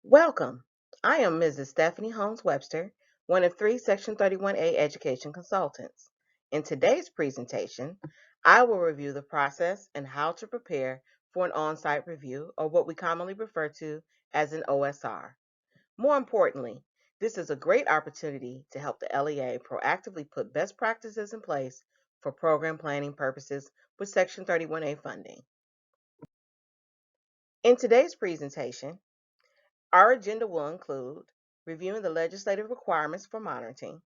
Welcome. I am Mrs. Stephanie Holmes Webster, one of three Section 31A education consultants. In today's presentation, I will review the process and how to prepare for an on-site review, or what we commonly refer to as an OSR. More importantly, this is a great opportunity to help the LEA proactively put best practices in place for program planning purposes with Section 31A funding. In today's presentation, our agenda will include reviewing the legislative requirements for monitoring,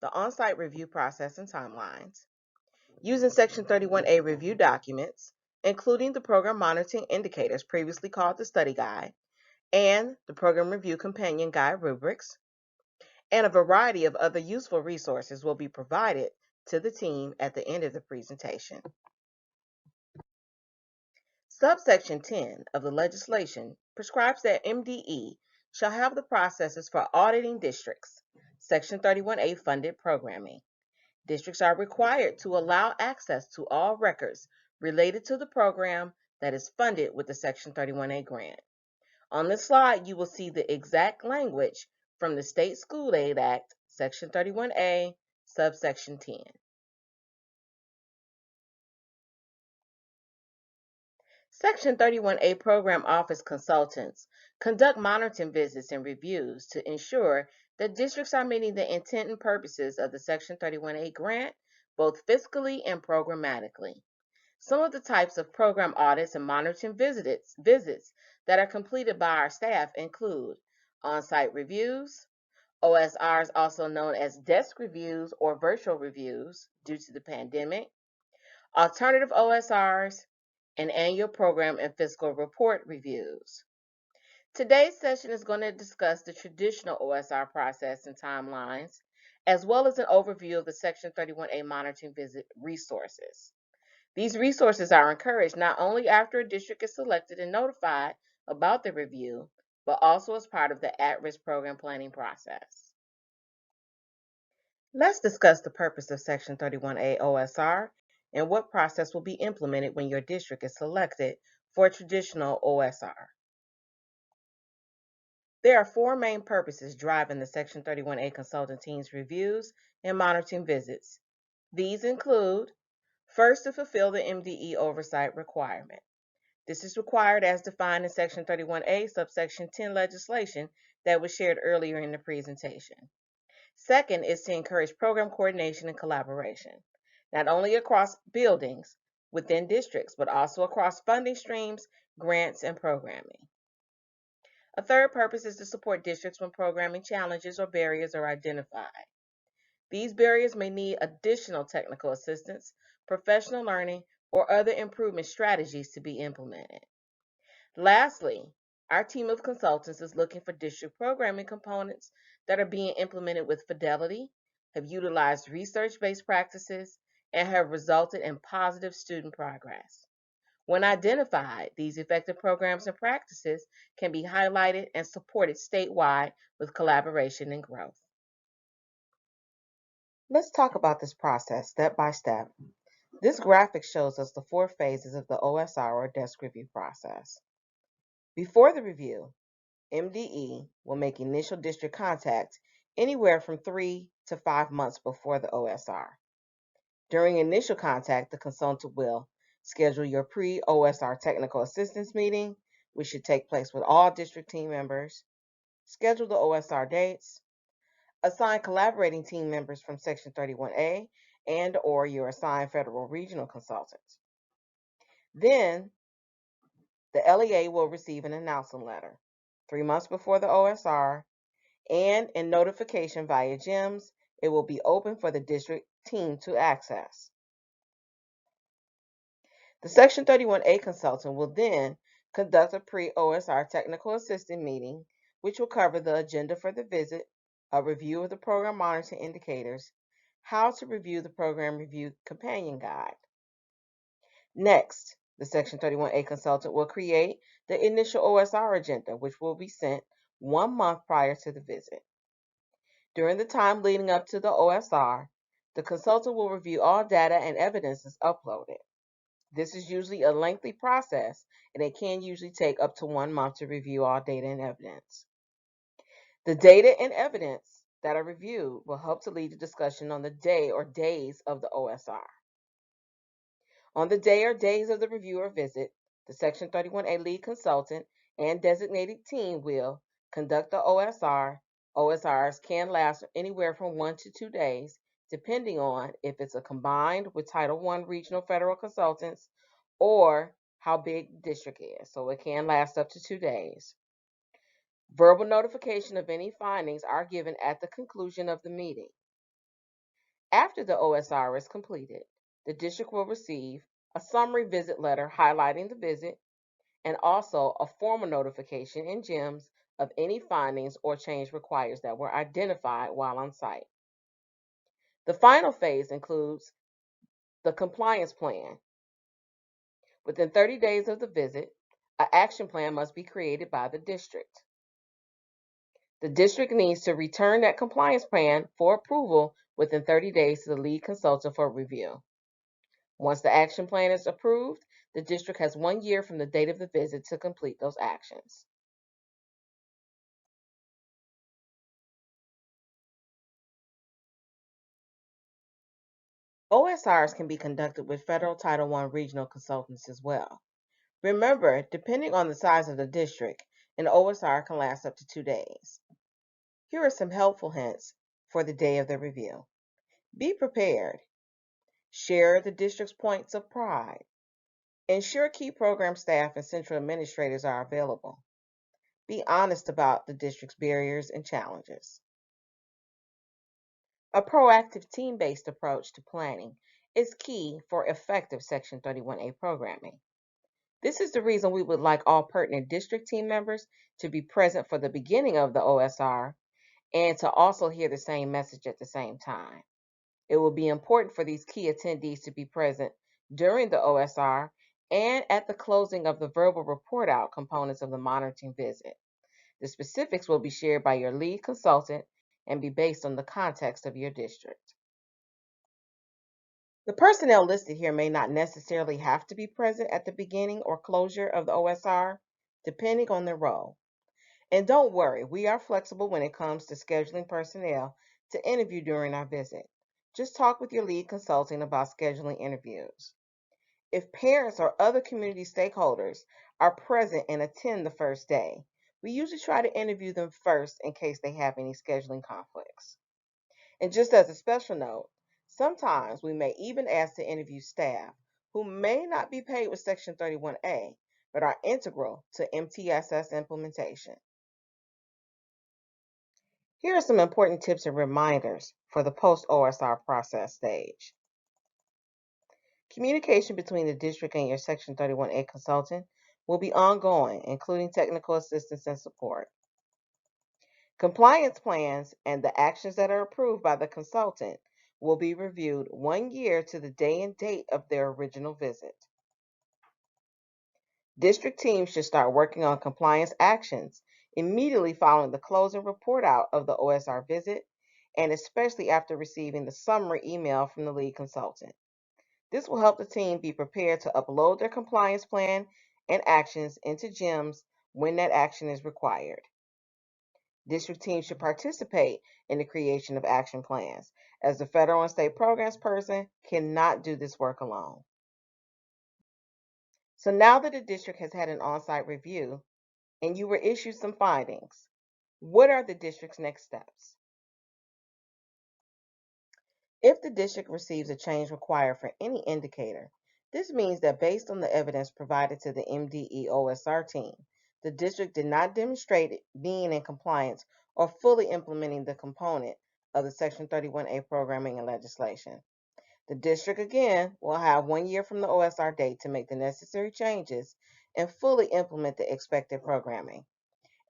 the on-site review process and timelines, using Section 31A review documents, including the program monitoring indicators previously called the study guide, and the program review companion guide rubrics, and a variety of other useful resources will be provided to the team at the end of the presentation. Subsection 10 of the legislation prescribes that MDE shall have the processes for auditing districts, Section 31A funded programming. Districts are required to allow access to all records related to the program that is funded with the Section 31A grant. On this slide, you will see the exact language from the State School Aid Act, Section 31A, subsection 10. Section 31A program office consultants conduct monitoring visits and reviews to ensure that districts are meeting the intent and purposes of the Section 31A grant, both fiscally and programmatically. Some of the types of program audits and monitoring visits that are completed by our staff include on-site reviews, OSRs also known as desk reviews or virtual reviews due to the pandemic, alternative OSRs, and annual program and fiscal report reviews. Today's session is going to discuss the traditional OSR process and timelines, as well as an overview of the Section 31A monitoring visit resources. These resources are encouraged not only after a district is selected and notified about the review, but also as part of the at-risk program planning process. Let's discuss the purpose of Section 31A OSR and what process will be implemented when your district is selected for a traditional OSR. There are four main purposes driving the Section 31A consultant team's reviews and monitoring visits. These include, first, to fulfill the MDE oversight requirement. This is required as defined in Section 31A, subsection 10 legislation that was shared earlier in the presentation. Second is to encourage program coordination and collaboration, not only across buildings within districts, but also across funding streams, grants, and programming. A third purpose is to support districts when programming challenges or barriers are identified. These barriers may need additional technical assistance, professional learning, or other improvement strategies to be implemented. Lastly, our team of consultants is looking for district programming components that are being implemented with fidelity, have utilized research-based practices, and have resulted in positive student progress. When identified, these effective programs and practices can be highlighted and supported statewide with collaboration and growth. Let's talk about this process step by step. This graphic shows us the four phases of the OSR or desk review process. Before the review, MDE will make initial district contact anywhere from 3 to 5 months before the OSR. During initial contact, the consultant will schedule your pre-OSR technical assistance meeting, which should take place with all district team members, schedule the OSR dates, assign collaborating team members from Section 31A and/or your assigned federal regional consultants. Then, the LEA will receive an announcement letter 3 months before the OSR, and in notification via GEMS, it will be open for the district team to access. The Section 31A consultant will then conduct a pre-OSR technical assistant meeting, which will cover the agenda for the visit, a review of the program monitoring indicators, how to review the program review companion guide. Next, the Section 31A consultant will create the initial OSR agenda, which will be sent 1 month prior to the visit. During the time leading up to the OSR, the consultant will review all data and evidences uploaded. This is usually a lengthy process, and it can usually take up to 1 month to review all data and evidence. The data and evidence that are reviewed will help to lead to discussion on the day or days of the OSR. On the day or days of the review or visit, the Section 31A lead consultant and designated team will conduct the OSR. OSRs can last anywhere from 1 to 2 days, depending on if it's a combined with Title I regional federal consultants or how big the district is. So it can last up to 2 days. Verbal notification of any findings are given at the conclusion of the meeting. After the OSR is completed, the district will receive a summary visit letter highlighting the visit and also a formal notification in GEMS of any findings or change requires that were identified while on site. The final phase includes the compliance plan. Within 30 days of the visit, an action plan must be created by the district. The district needs to return that compliance plan for approval within 30 days to the lead consultant for review. Once the action plan is approved, the district has 1 year from the date of the visit to complete those actions. OSRs can be conducted with federal Title I regional consultants as well. Remember, depending on the size of the district, an OSR can last up to 2 days. Here are some helpful hints for the day of the review. Be prepared. Share the district's points of pride. Ensure key program staff and central administrators are available. Be honest about the district's barriers and challenges. A proactive team-based approach to planning is key for effective Section 31A programming. This is the reason we would like all pertinent district team members to be present for the beginning of the OSR and to also hear the same message at the same time. It will be important for these key attendees to be present during the OSR and at the closing of the verbal report out components of the monitoring visit. The specifics will be shared by your lead consultant and be based on the context of your district. The personnel listed here may not necessarily have to be present at the beginning or closure of the OSR, depending on their role. And don't worry, we are flexible when it comes to scheduling personnel to interview during our visit. Just talk with your lead consultant about scheduling interviews. If parents or other community stakeholders are present and attend the first day, we usually try to interview them first in case they have any scheduling conflicts. And just as a special note, sometimes we may even ask to interview staff who may not be paid with Section 31A, but are integral to MTSS implementation. Here are some important tips and reminders for the post-OSR process stage. Communication between the district and your Section 31A consultant will be ongoing, including technical assistance and support. Compliance plans and the actions that are approved by the consultant will be reviewed 1 year to the day and date of their original visit. District teams should start working on compliance actions immediately following the close and report out of the OSR visit, and especially after receiving the summary email from the lead consultant. This will help the team be prepared to upload their compliance plan and actions into GEMS when that action is required. District teams should participate in the creation of action plans, as the federal and state programs person cannot do this work alone. So now that the district has had an on-site review and you were issued some findings, what are the district's next steps? If the district receives a change required for any indicator, this means that based on the evidence provided to the MDE OSR team, the district did not demonstrate being in compliance or fully implementing the component of the Section 31A programming and legislation. The district, again, will have 1 year from the OSR date to make the necessary changes and fully implement the expected programming.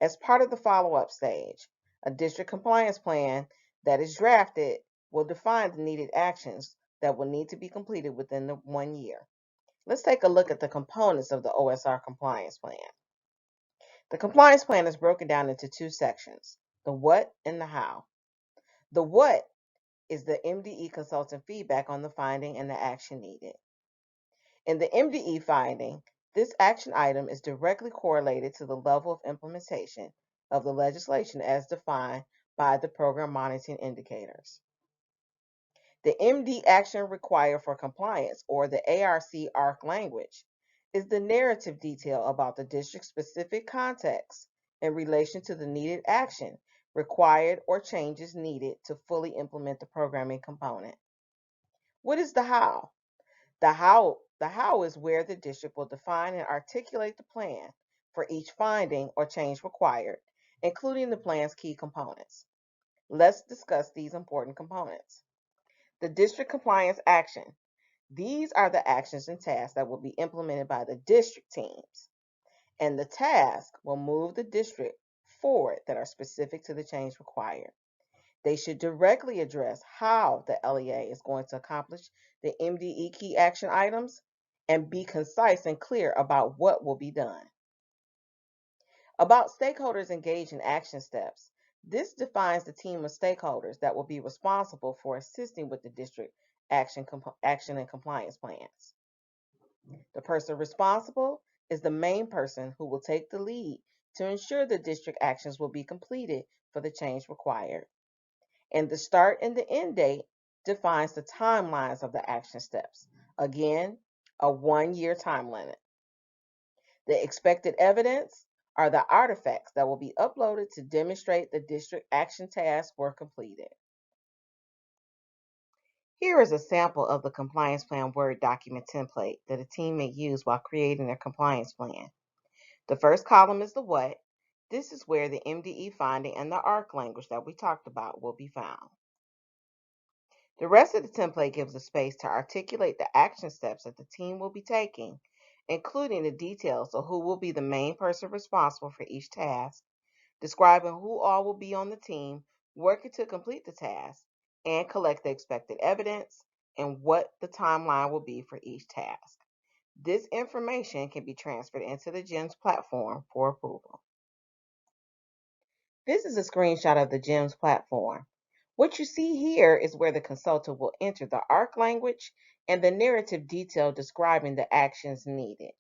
As part of the follow-up stage, a district compliance plan that is drafted will define the needed actions that will need to be completed within the 1 year. Let's take a look at the components of the OSR compliance plan. The compliance plan is broken down into 2 sections, the what and the how. The what is the MDE consultant feedback on the finding and the action needed. In the MDE finding, this action item is directly correlated to the level of implementation of the legislation as defined by the program monitoring indicators. The MD action required for compliance, or the ARC language, is the narrative detail about the district's specific context in relation to the needed action required or changes needed to fully implement the programming component. What is the how? The how is where the district will define and articulate the plan for each finding or change required, including the plan's key components. Let's discuss these important components. The district compliance action. These are the actions and tasks that will be implemented by the district teams, and the task will move the district forward that are specific to the change required. They should directly address how the LEA is going to accomplish the MDE key action items and be concise and clear about what will be done. About stakeholders engaged in action steps. This defines the team of stakeholders that will be responsible for assisting with the district action and compliance plans. The person responsible is the main person who will take the lead to ensure the district actions will be completed for the change required. And the start and the end date defines the timelines of the action steps. Again, a 1-year time limit. The expected evidence are the artifacts that will be uploaded to demonstrate the district action tasks were completed. Here is a sample of the compliance plan Word document template that a team may use while creating their compliance plan. The first column is the what. This is where the MDE finding and the ARC language that we talked about will be found. The rest of the template gives a space to articulate the action steps that the team will be taking, including the details of who will be the main person responsible for each task, describing who all will be on the team working to complete the task, and collect the expected evidence and what the timeline will be for each task. This information can be transferred into the GEMS platform for approval. This is a screenshot of the GEMS platform. What you see here is where the consultant will enter the ARC language and the narrative detail describing the actions needed.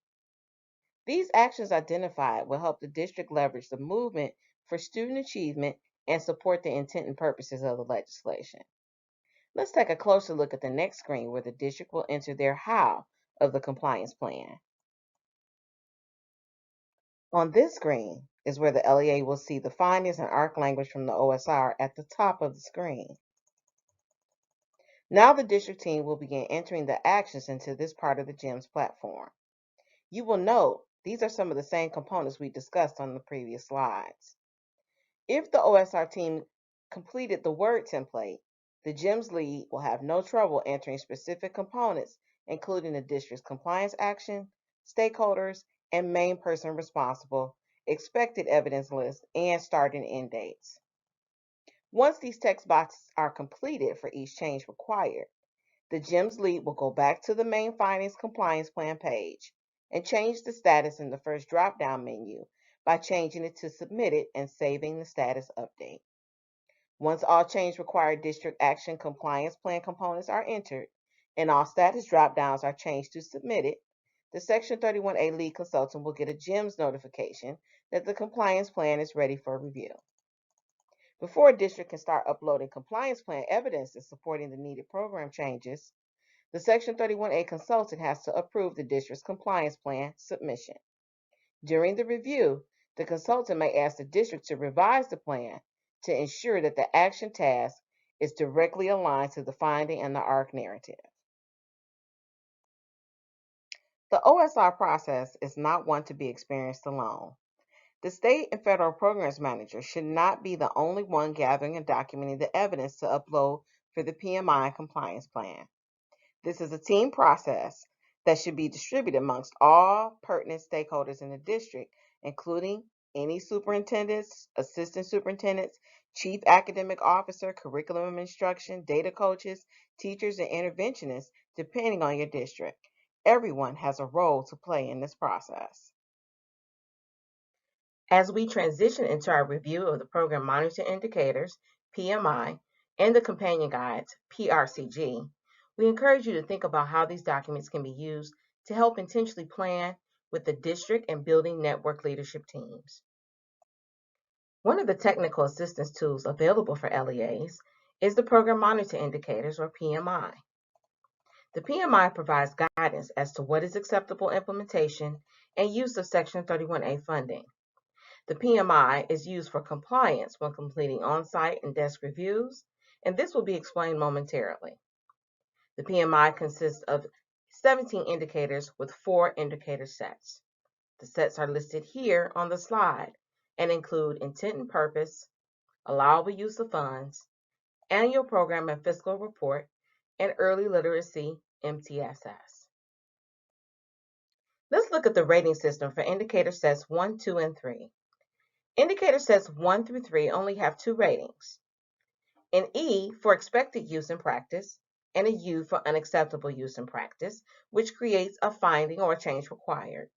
These actions identified will help the district leverage the movement for student achievement and support the intent and purposes of the legislation. Let's take a closer look at the next screen where the district will enter their how of the compliance plan. On this screen is where the LEA will see the findings and ARC language from the OSR at the top of the screen. Now the district team will begin entering the actions into this part of the GEMS platform. You will note these are some of the same components we discussed on the previous slides. If the OSR team completed the Word template, the GEMS lead will have no trouble entering specific components, including the district's compliance action, stakeholders, and main person responsible, expected evidence list, and start and end dates. Once these text boxes are completed for each change required, the GEMS lead will go back to the main findings compliance plan page and change the status in the first drop-down menu by changing it to submitted and saving the status update. Once all change required district action compliance plan components are entered and all status drop-downs are changed to submitted, the Section 31A lead consultant will get a GEMS notification that the compliance plan is ready for review. Before a district can start uploading compliance plan evidence and supporting the needed program changes, the Section 31A consultant has to approve the district's compliance plan submission. During the review, the consultant may ask the district to revise the plan to ensure that the action task is directly aligned to the finding and the ARC narrative. The OSR process is not one to be experienced alone. The state and federal programs manager should not be the only one gathering and documenting the evidence to upload for the PMI compliance plan. This is a team process that should be distributed amongst all pertinent stakeholders in the district, including any superintendents, assistant superintendents, chief academic officer, curriculum instruction, data coaches, teachers, and interventionists, depending on your district. Everyone has a role to play in this process. As we transition into our review of the Program Monitoring Indicators, PMI, and the companion guides, PRCG, we encourage you to think about how these documents can be used to help intentionally plan with the district and building network leadership teams. One of the technical assistance tools available for LEAs is the Program Monitor Indicators, or PMI. The PMI provides guidance as to what is acceptable implementation and use of Section 31A funding. The PMI is used for compliance when completing on-site and desk reviews, and this will be explained momentarily. The PMI consists of 17 indicators with 4 indicator sets. The sets are listed here on the slide and include intent and purpose, allowable use of funds, annual program and fiscal report, and early literacy, MTSS. Let's look at the rating system for indicator sets 1, 2, and 3. Indicator sets 1 through 3 only have 2 ratings, an E for expected use in practice and a U for unacceptable use in practice, which creates a finding or a change required.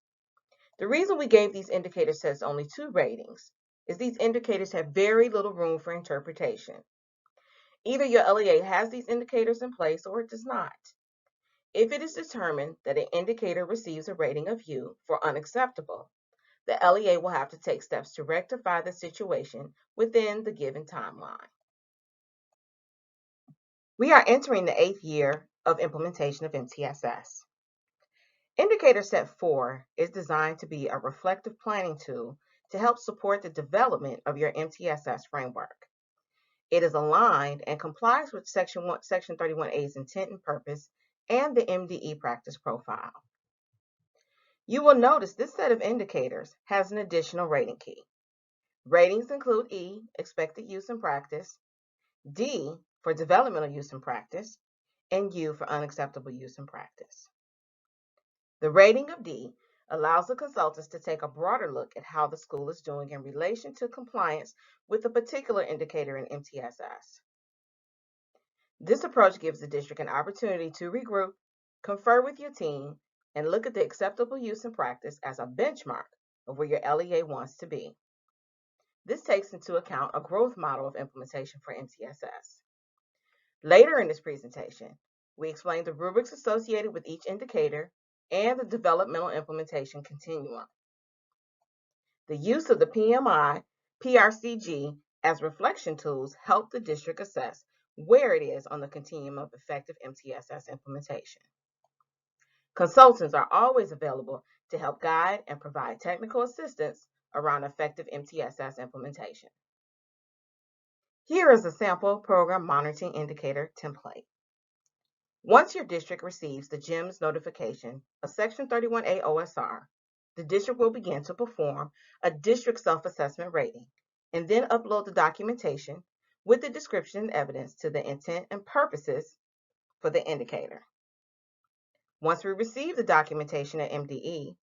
The reason we gave these indicator sets only 2 ratings is these indicators have very little room for interpretation. Either your LEA has these indicators in place or it does not. If it is determined that an indicator receives a rating of U for unacceptable, the LEA will have to take steps to rectify the situation within the given timeline. We are entering the 8th year of implementation of MTSS. Indicator Set 4 is designed to be a reflective planning tool to help support the development of your MTSS framework. It is aligned and complies with Section 31A's intent and purpose and the MDE practice profile. You will notice this set of indicators has an additional rating key. Ratings include E, expected use in practice, D for developmental use in practice, and U for unacceptable use in practice. The rating of D allows the consultants to take a broader look at how the school is doing in relation to compliance with a particular indicator in MTSS. This approach gives the district an opportunity to regroup, confer with your team, and look at the acceptable use in practice as a benchmark of where your LEA wants to be. This takes into account a growth model of implementation for MTSS. Later in this presentation, we explain the rubrics associated with each indicator and the developmental implementation continuum. The use of the PMI, PRCG as reflection tools help the district assess where it is on the continuum of effective MTSS implementation. Consultants are always available to help guide and provide technical assistance around effective MTSS implementation. Here is a sample program monitoring indicator template. Once your district receives the GEMS notification of Section 31A OSR, the district will begin to perform a district self-assessment rating and then upload the documentation with the description and evidence to the intent and purposes for the indicator. Once we receive the documentation at MDE,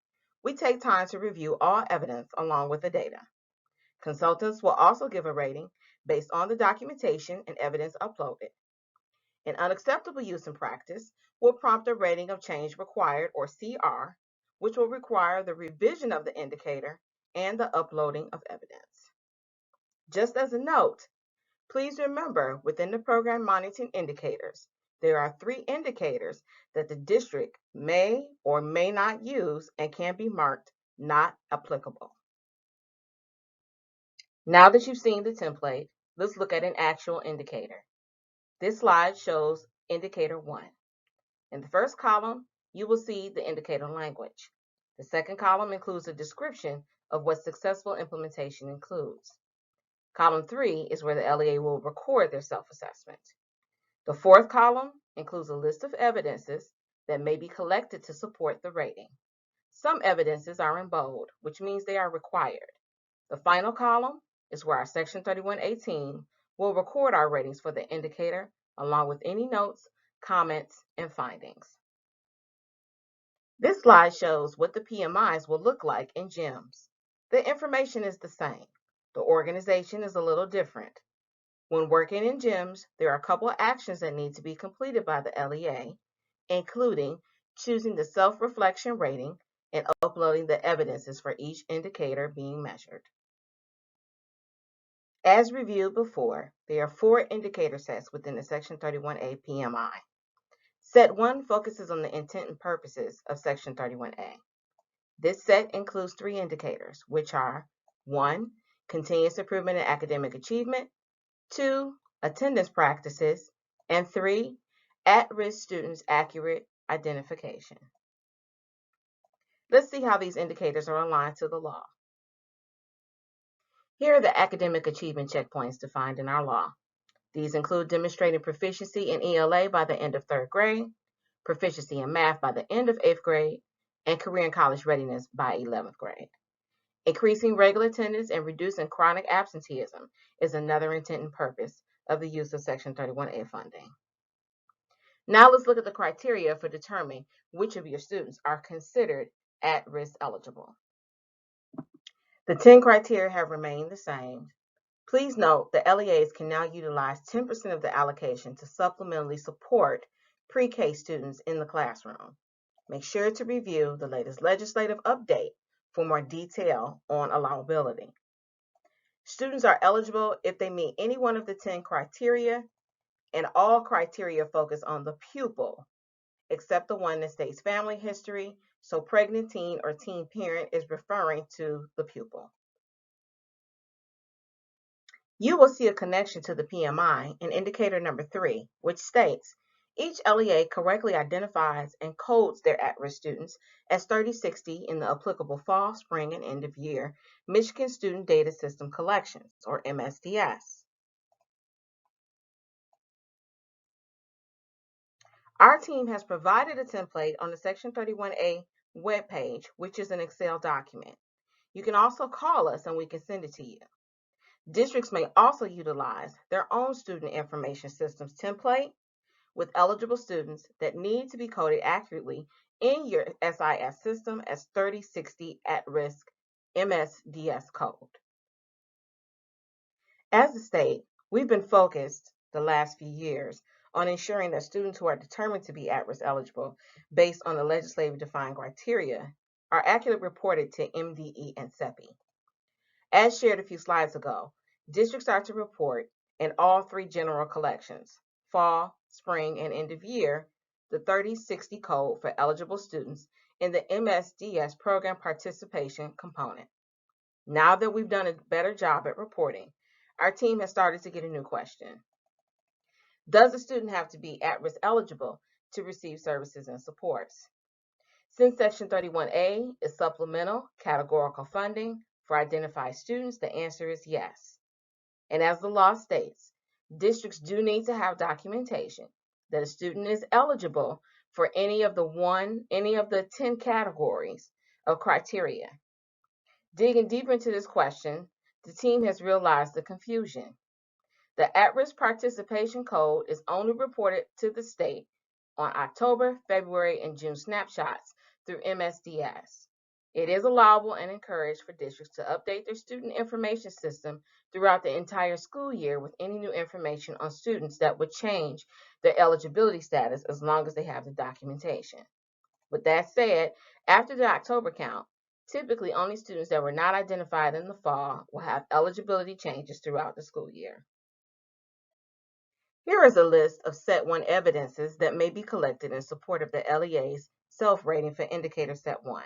we take time to review all evidence along with the data. Consultants will also give a rating based on the documentation and evidence uploaded. An unacceptable use in practice will prompt a rating of change required, or CR, which will require the revision of the indicator and the uploading of evidence. Just as a note, please remember within the program monitoring indicators, there are 3 indicators that the district may or may not use and can be marked not applicable. Now that you've seen the template, let's look at an actual indicator. This slide shows indicator 1. In the first column, you will see the indicator language. The second column includes a description of what successful implementation includes. Column 3 is where the LEA will record their self-assessment. The fourth column includes a list of evidences that may be collected to support the rating. Some evidences are in bold, which means they are required. The final column is where our Section 31A team will record our ratings for the indicator, along with any notes, comments, and findings. This slide shows what the PMIs will look like in GEMS. The information is the same. The organization is a little different. When working in GEMS, there are a couple of actions that need to be completed by the LEA, including choosing the self-reflection rating and uploading the evidences for each indicator being measured. As reviewed before, there are 4 indicator sets within the Section 31A PMI. Set 1 focuses on the intent and purposes of Section 31A. This set includes 3 indicators, which are 1, continuous improvement in academic achievement, 2, attendance practices, and 3, at-risk students' accurate identification. Let's see how these indicators are aligned to the law. Here are the academic achievement checkpoints defined in our law. These include demonstrating proficiency in ELA by the end of 3rd grade, proficiency in math by the end of 8th grade, and career and college readiness by 11th grade. Increasing regular attendance and reducing chronic absenteeism is another intent and purpose of the use of Section 31A funding. Now let's look at the criteria for determining which of your students are considered at-risk eligible. The 10 criteria have remained the same. Please note that LEAs can now utilize 10% of the allocation to supplementally support pre-K students in the classroom. Make sure to review the latest legislative update for more detail on allowability. Students are eligible if they meet any one of the 10 criteria, and all criteria focus on the pupil, except the one that states family history, so pregnant teen or teen parent is referring to the pupil. You will see a connection to the PMI in indicator number 3, which states, each LEA correctly identifies and codes their at-risk students as 3060 in the applicable fall, spring, and end of year Michigan Student Data System collections, or MSDS. Our team has provided a template on the Section 31A webpage, which is an Excel document. You can also call us and we can send it to you. Districts may also utilize their own student information systems template with eligible students that need to be coded accurately in your SIS system as 3060 at-risk MSDS code. As a state, we've been focused the last few years on ensuring that students who are determined to be at-risk eligible based on the legislatively defined criteria are accurately reported to MDE and CEPI. As shared a few slides ago, districts are to report in all 3 general collections, fall, spring, and end of year, the 3060 code for eligible students in the MSDS program participation component. Now that we've done a better job at reporting, our team has started to get a new question. Does a student have to be at-risk eligible to receive services and supports? Since Section 31A is supplemental categorical funding for identified students, the answer is yes. And as the law states, districts do need to have documentation that a student is eligible for any of the 10 categories of criteria. Digging deeper into this question, the team has realized the confusion. The at-risk participation code is only reported to the state on October, February, and June snapshots through MSDS. It is allowable and encouraged for districts to update their student information system throughout the entire school year with any new information on students that would change their eligibility status as long as they have the documentation. With that said, after the October count, typically only students that were not identified in the fall will have eligibility changes throughout the school year. Here is a list of Set 1 evidences that may be collected in support of the LEA's self-rating for indicator Set 1.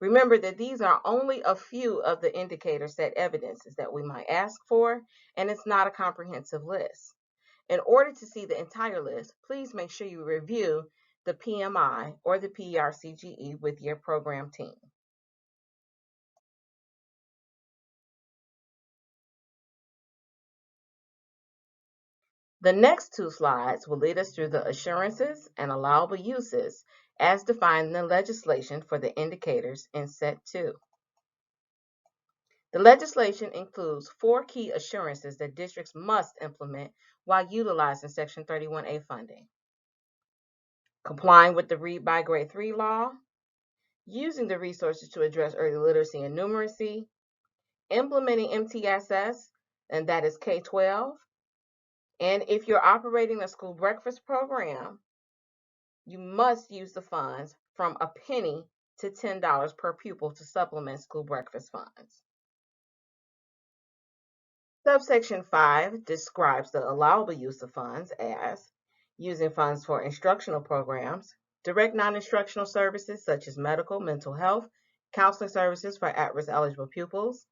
Remember that these are only a few of the indicator set evidences that we might ask for, and it's not a comprehensive list. In order to see the entire list, please make sure you review the PMI or the PRCG with your program team. The next 2 slides will lead us through the assurances and allowable uses as defined in the legislation for the indicators in Set 2. The legislation includes 4 key assurances that districts must implement while utilizing Section 31A funding. Complying with the Read by Grade 3 law, using the resources to address early literacy and numeracy, implementing MTSS, and that is K-12, and if you're operating a school breakfast program, you must use the funds from a penny to $10 per pupil to supplement school breakfast funds. Subsection 5 describes the allowable use of funds as using funds for instructional programs, direct non-instructional services such as medical, mental health, counseling services for at-risk eligible pupils,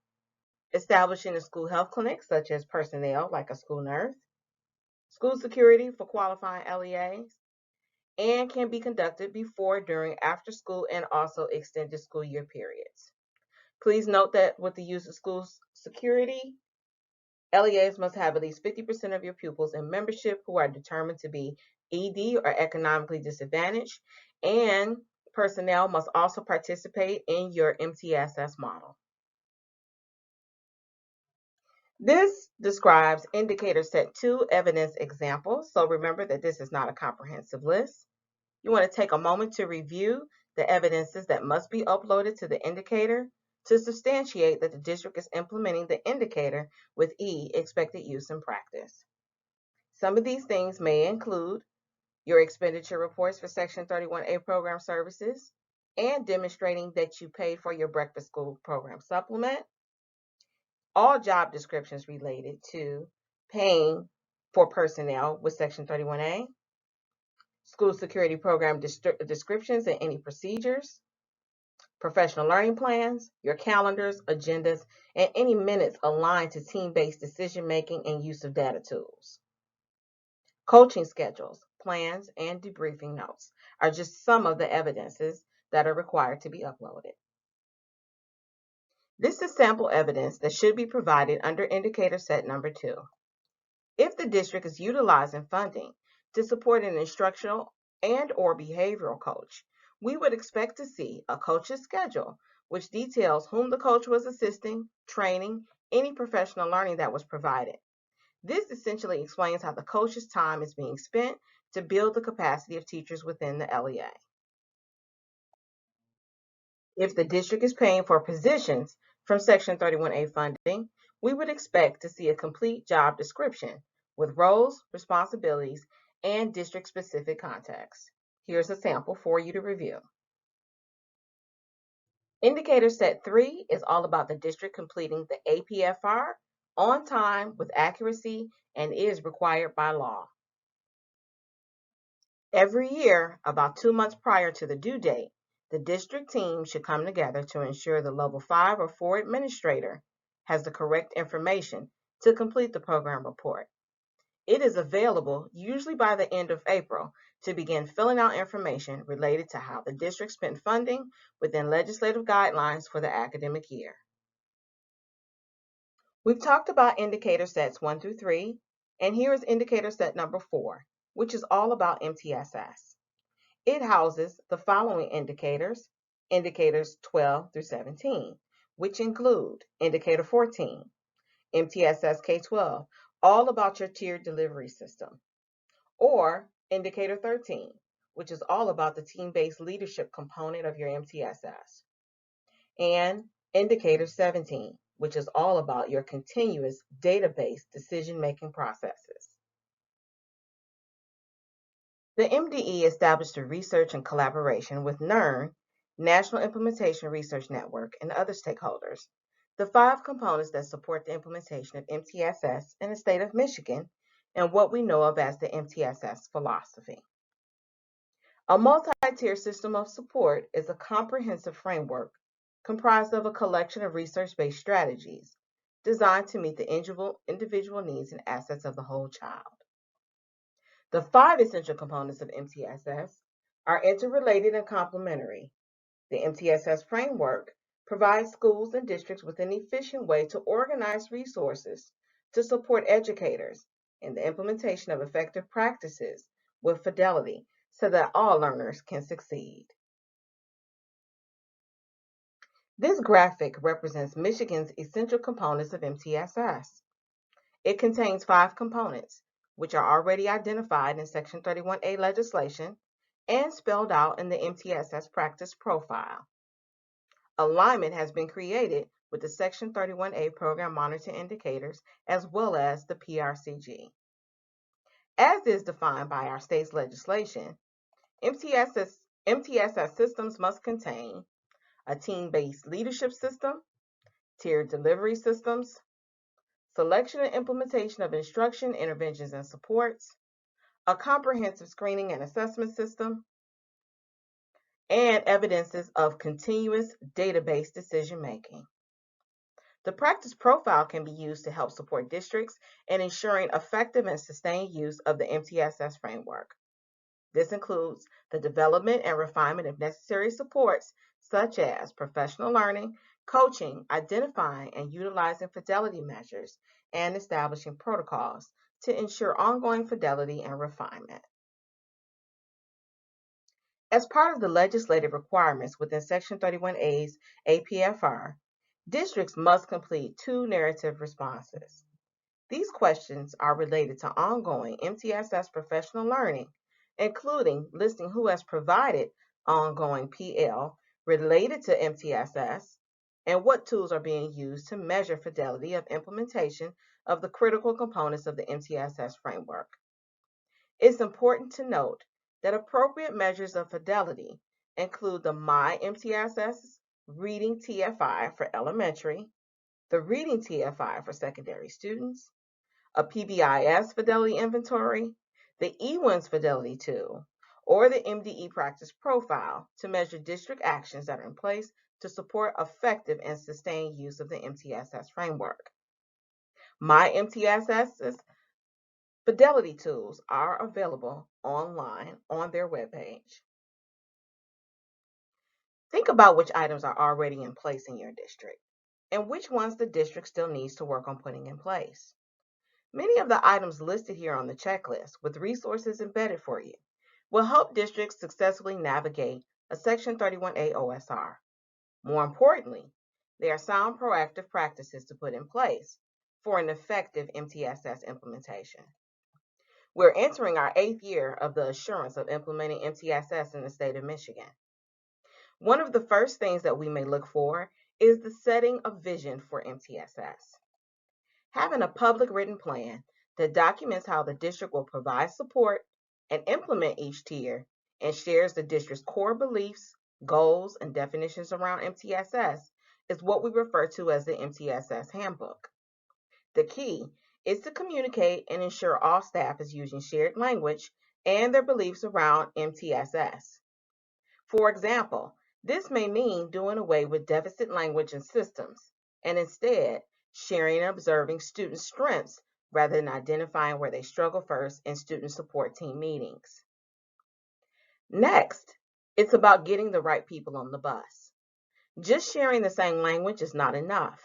establishing a school health clinic, such as personnel like a school nurse, school security for qualifying LEAs, and can be conducted before, during, after school, and also extended school year periods. Please note that with the use of school security, LEAs must have at least 50% of your pupils in membership who are determined to be ED or economically disadvantaged, and personnel must also participate in your MTSS model. This describes indicator set 2 evidence examples, so remember that this is not a comprehensive list. You want to take a moment to review the evidences that must be uploaded to the indicator to substantiate that the district is implementing the indicator with expected use in practice. Some of these things may include your expenditure reports for Section 31A program services and demonstrating that you paid for your breakfast school program supplement, all job descriptions related to paying for personnel with Section 31A, school security program descriptions and any procedures, professional learning plans, your calendars, agendas, and any minutes aligned to team-based decision-making and use of data tools. Coaching schedules, plans, and debriefing notes are just some of the evidences that are required to be uploaded. This is sample evidence that should be provided under indicator set number 2. If the district is utilizing funding to support an instructional and/or behavioral coach, we would expect to see a coach's schedule, which details whom the coach was assisting, training, any professional learning that was provided. This essentially explains how the coach's time is being spent to build the capacity of teachers within the LEA. If the district is paying for positions from Section 31A funding, we would expect to see a complete job description with roles, responsibilities, and district-specific context. Here's a sample for you to review. Indicator set 3 is all about the district completing the APFR on time with accuracy and is required by law. Every year, about 2 months prior to the due date, the district team should come together to ensure the level 5 or 4 administrator has the correct information to complete the program report. It is available usually by the end of April to begin filling out information related to how the district spent funding within legislative guidelines for the academic year. We've talked about indicator sets 1 through 3, and here is indicator set number 4, which is all about MTSS. It houses the following indicators, indicators 12 through 17, which include indicator 14, MTSS K-12, all about your tiered delivery system, or indicator 13, which is all about the team-based leadership component of your MTSS, and indicator 17, which is all about your continuous database decision-making processes. The MDE established a research and collaboration with NERN, National Implementation Research Network, and other stakeholders, the 5 components that support the implementation of MTSS in the state of Michigan, and what we know of as the MTSS philosophy. A multi-tier system of support is a comprehensive framework comprised of a collection of research-based strategies designed to meet the individual needs and assets of the whole child. The 5 essential components of MTSS are interrelated and complementary. The MTSS framework provides schools and districts with an efficient way to organize resources to support educators in the implementation of effective practices with fidelity so that all learners can succeed. This graphic represents Michigan's essential components of MTSS. It contains 5 components, which are already identified in Section 31A legislation and spelled out in the MTSS practice profile. Alignment has been created with the Section 31A program monitoring indicators as well as the PRCG. As is defined by our state's legislation, MTSS systems must contain a team-based leadership system, tiered delivery systems, selection and implementation of instruction, interventions, and supports, a comprehensive screening and assessment system, and evidences of continuous database decision-making. The practice profile can be used to help support districts in ensuring effective and sustained use of the MTSS framework. This includes the development and refinement of necessary supports such as professional learning, coaching, identifying and utilizing fidelity measures, and establishing protocols to ensure ongoing fidelity and refinement. As part of the legislative requirements within Section 31A's APFR, districts must complete 2 narrative responses. These questions are related to ongoing MTSS professional learning, including listing who has provided ongoing PL related to MTSS and what tools are being used to measure fidelity of implementation of the critical components of the MTSS framework. It's important to note that appropriate measures of fidelity include the MyMTSS Reading TFI for elementary, the Reading TFI for secondary students, a PBIS fidelity inventory, the eWINS fidelity tool, or the MDE practice profile to measure district actions that are in place to support effective and sustained use of the MTSS framework. MyMTSS's fidelity tools are available online on their webpage. Think about which items are already in place in your district and which ones the district still needs to work on putting in place. Many of the items listed here on the checklist, with resources embedded for you, will help districts successfully navigate a Section 31A OSR. More importantly, they are sound proactive practices to put in place for an effective MTSS implementation. We're entering our 8th year of the assurance of implementing MTSS in the state of Michigan. One of the first things that we may look for is the setting of vision for MTSS. Having a public written plan that documents how the district will provide support and implement each tier and shares the district's core beliefs, goals, and definitions around MTSS is what we refer to as the MTSS handbook. The key is to communicate and ensure all staff is using shared language and their beliefs around MTSS. For example, this may mean doing away with deficit language and systems and instead sharing and observing student strengths rather than identifying where they struggle first in student support team meetings. Next, it's about getting the right people on the bus. Just sharing the same language is not enough.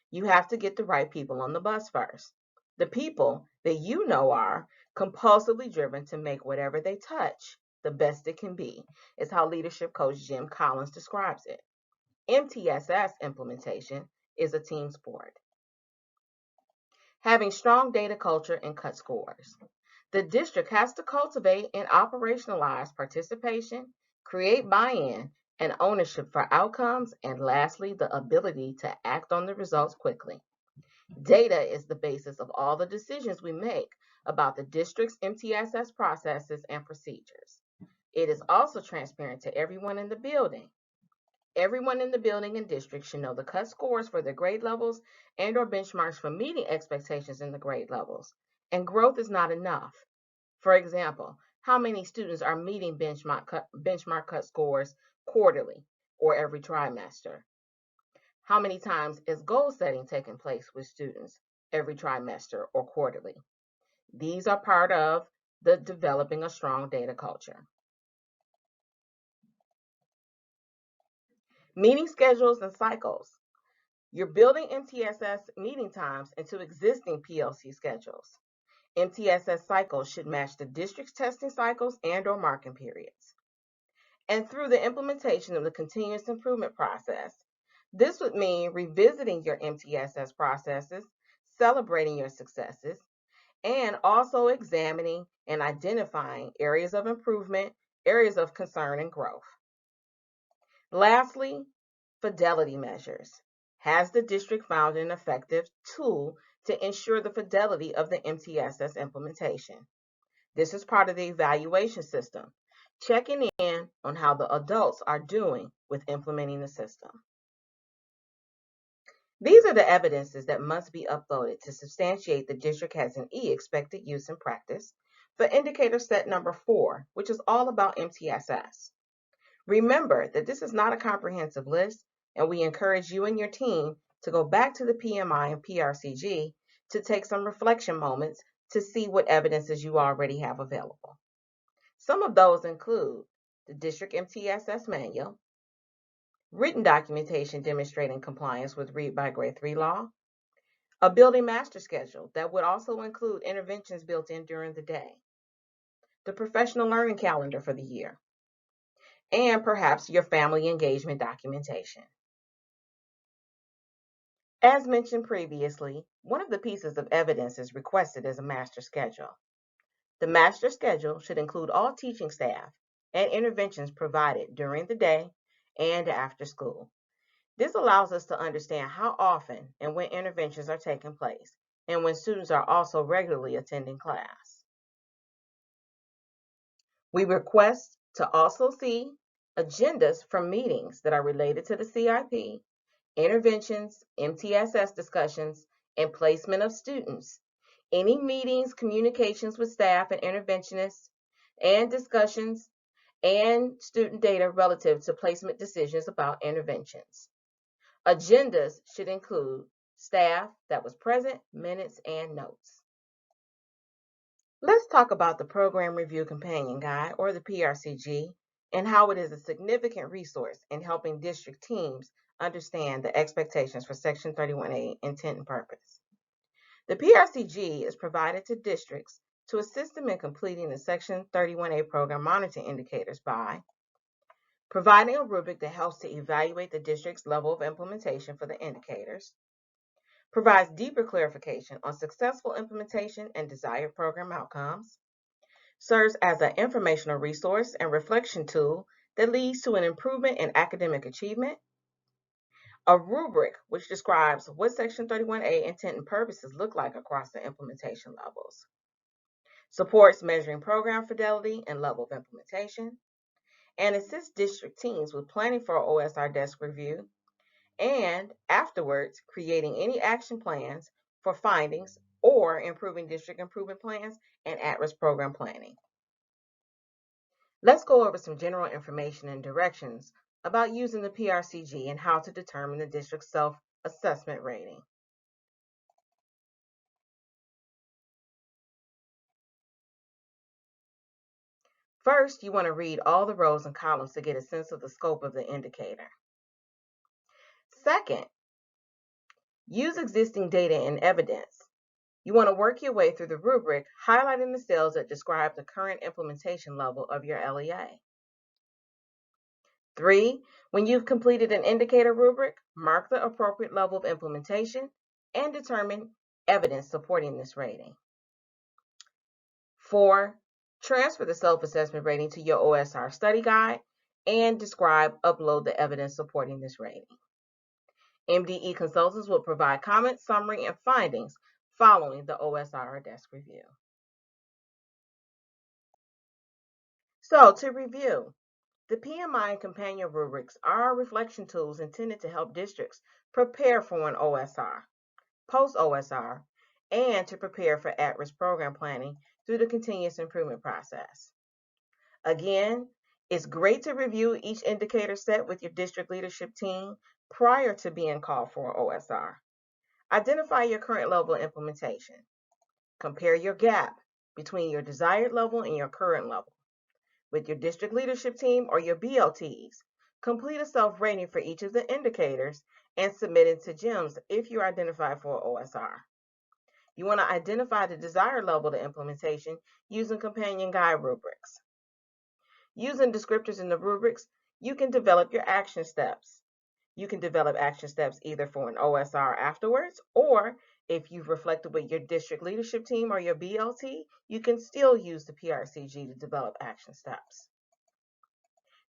You have to get the right people on the bus first. The people that you know are compulsively driven to make whatever they touch the best it can be, is how leadership coach Jim Collins describes it. MTSS implementation is a team sport. Having strong data culture and cut scores. The district has to cultivate and operationalize participation, create buy-in, and ownership for outcomes, and lastly, the ability to act on the results quickly. Data is the basis of all the decisions we make about the district's MTSS processes and procedures. It is also transparent to everyone in the building. Everyone in the building and district should know the cut scores for their grade levels and/or benchmarks for meeting expectations in the grade levels. And growth is not enough. For example, how many students are meeting benchmark cut scores quarterly or every trimester? How many times is goal setting taking place with students every trimester or quarterly? These are part of the developing a strong data culture. Meeting schedules and cycles. You're building MTSS meeting times into existing PLC schedules. MTSS cycles should match the district's testing cycles and/or marking periods. And through the implementation of the continuous improvement process, this would mean revisiting your MTSS processes, celebrating your successes, and also examining and identifying areas of improvement, areas of concern and growth. Lastly, fidelity measures. Has the district found an effective tool to ensure the fidelity of the MTSS implementation? This is part of the evaluation system, checking in on how the adults are doing with implementing the system. These are the evidences that must be uploaded to substantiate the district has an expected use in practice for indicator set number 4, which is all about MTSS. Remember that this is not a comprehensive list, and we encourage you and your team to go back to the PMI and PRCG to take some reflection moments to see what evidences you already have available. Some of those include the District MTSS Manual, written documentation demonstrating compliance with Read by Grade 3 law, a building master schedule that would also include interventions built in during the day, the professional learning calendar for the year, and perhaps your family engagement documentation. As mentioned previously, one of the pieces of evidence is requested as a master schedule. The master schedule should include all teaching staff and interventions provided during the day and after school. This allows us to understand how often and when interventions are taking place, and when students are also regularly attending class. We request to also see agendas from meetings that are related to the CIP, interventions, MTSS discussions, and placement of students. Any meetings, communications with staff and interventionists, and discussions and student data relative to placement decisions about interventions. Agendas should include staff that was present, minutes, and notes. Let's talk about the Program Review Companion Guide, or the PRCG, and how it is a significant resource in helping district teams understand the expectations for Section 31A intent and purpose. The PRCG is provided to districts to assist them in completing the Section 31A program monitoring indicators by providing a rubric that helps to evaluate the district's level of implementation for the indicators, provides deeper clarification on successful implementation and desired program outcomes, serves as an informational resource and reflection tool that leads to an improvement in academic achievement, a rubric which describes what Section 31A intent and purposes look like across the implementation levels, supports measuring program fidelity and level of implementation, and assists district teams with planning for OSR desk review, and afterwards creating any action plans for findings or improving district improvement plans and at-risk program planning. Let's go over some general information and directions about using the PRCG and how to determine the district's self-assessment rating. First, you want to read all the rows and columns to get a sense of the scope of the indicator. Second, use existing data and evidence. You want to work your way through the rubric, highlighting the cells that describe the current implementation level of your LEA. 3, when you've completed an indicator rubric, mark the appropriate level of implementation and determine evidence supporting this rating. 4, transfer the self-assessment rating to your OSR study guide and upload the evidence supporting this rating. MDE consultants will provide comments, summary, and findings following the OSR desk review. So, to review, the PMI and companion rubrics are reflection tools intended to help districts prepare for an OSR, post-OSR, and to prepare for at-risk program planning through the continuous improvement process. Again, it's great to review each indicator set with your district leadership team prior to being called for an OSR. Identify your current level of implementation. Compare your gap between your desired level and your current level. With your district leadership team or your BLTs, complete a self-rating for each of the indicators and submit it to GEMS if you're identified for OSR. You want to identify the desired level of implementation using companion guide rubrics. Using descriptors in the rubrics, you can develop your action steps. You can develop action steps either for an OSR afterwards, or if you've reflected with your district leadership team or your BLT, you can still use the PRCG to develop action steps.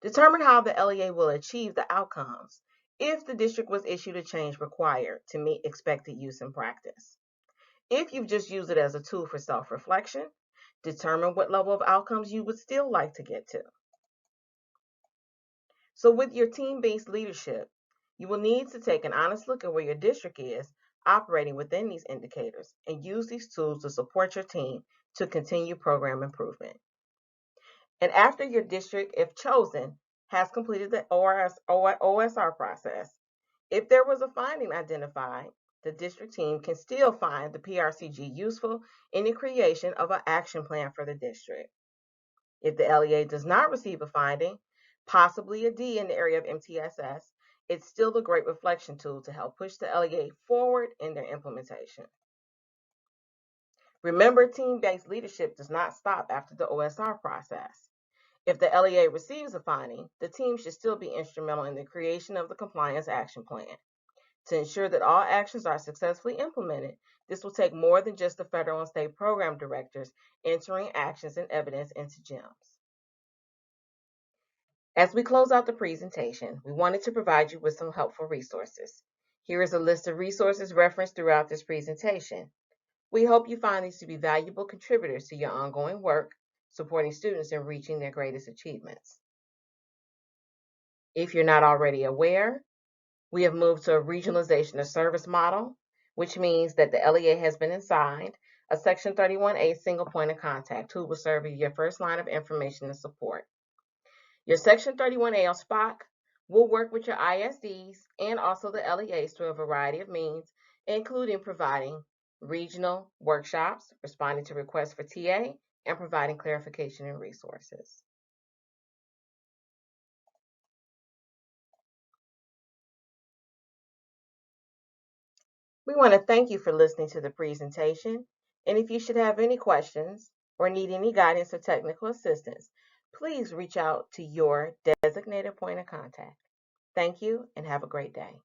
Determine how the LEA will achieve the outcomes if the district was issued a change required to meet expected use in practice. If you've just used it as a tool for self-reflection, determine what level of outcomes you would still like to get to. So with your team-based leadership, you will need to take an honest look at where your district is operating within these indicators and use these tools to support your team to continue program improvement. And after your district, if chosen, has completed the OSR process, If there was a finding identified, the district team can still find the PRCG useful in the creation of an action plan for the district. If the LEA does not receive a finding, possibly a D in the area of MTSS, it's still a great reflection tool to help push the LEA forward in their implementation. Remember, team-based leadership does not stop after the OSR process. If the LEA receives a finding, the team should still be instrumental in the creation of the compliance action plan. To ensure that all actions are successfully implemented, this will take more than just the federal and state program directors entering actions and evidence into GEMS. As we close out the presentation, we wanted to provide you with some helpful resources. Here is a list of resources referenced throughout this presentation. We hope you find these to be valuable contributors to your ongoing work, supporting students in reaching their greatest achievements. If you're not already aware, we have moved to a regionalization of service model, which means that the LEA has been assigned a Section 31A single point of contact who will serve as your first line of information and support. Your Section 31A SPOC will work with your ISDs and also the LEAs through a variety of means, including providing regional workshops, responding to requests for TA, and providing clarification and resources. We want to thank you for listening to the presentation, and if you should have any questions or need any guidance or technical assistance, please reach out to your designated point of contact. Thank you and have a great day.